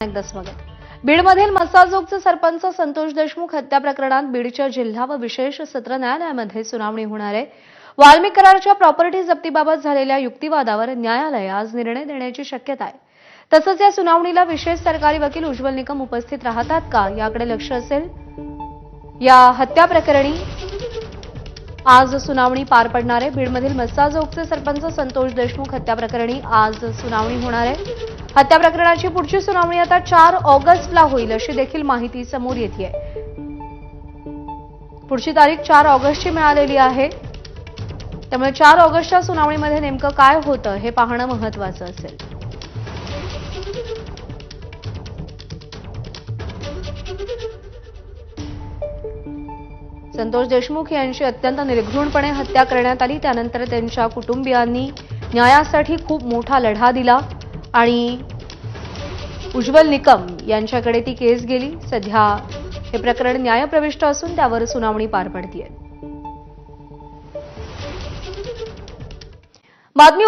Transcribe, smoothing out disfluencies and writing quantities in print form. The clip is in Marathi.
एकदा स्वागत। बीडमधील मस्साजोगचे सरपंच संतोष देशमुख हत्या प्रकरणात बीडच्या जिल्हा व विशेष सत्र न्यायालयामध्ये सुनावणी होणार आहे। वाल्मिक करारच्या प्रॉपर्टी जप्तीबाबत झालेल्या युक्तिवादावर न्यायालय आज निर्णय देण्याची शक्यता आहे। तसंच या सुनावणीला विशेष सरकारी वकील उज्ज्वल निकम उपस्थित राहतात का याकडे लक्ष असेल। या हत्या प्रकरणी आज सुनावणी पार पडणार आहे। बीडमधील मस्साजोगचे सरपंच संतोष देशमुख हत्या प्रकरणी आज सुनावणी होणार आहे। हत्या प्रकरणाची पुढची सुनावणी आता 4 ऑगस्टला होईल अशी देखील माहिती समोर येते। पुढची तारीख 4 ऑगस्टची मिळालेली आहे। त्यामुळे 4 ऑगस्टच्या सुनावणीमध्ये नेमकं काय होतं हे पाहणं महत्त्वाचं असेल। संतोष देशमुख यांची अत्यंत निर्घृणपणे हत्या करण्यात आली। त्यानंतर त्यांच्या कुटुंबियांनी न्यायासाठी खूप मोठा लढा दिला आणि उज्ज्वल निकम यांच्याकडे ती केस गेली। सध्या हे प्रकरण न्यायप्रविष्ट असून त्यावर सुनावणी पार पडतेय। बातमी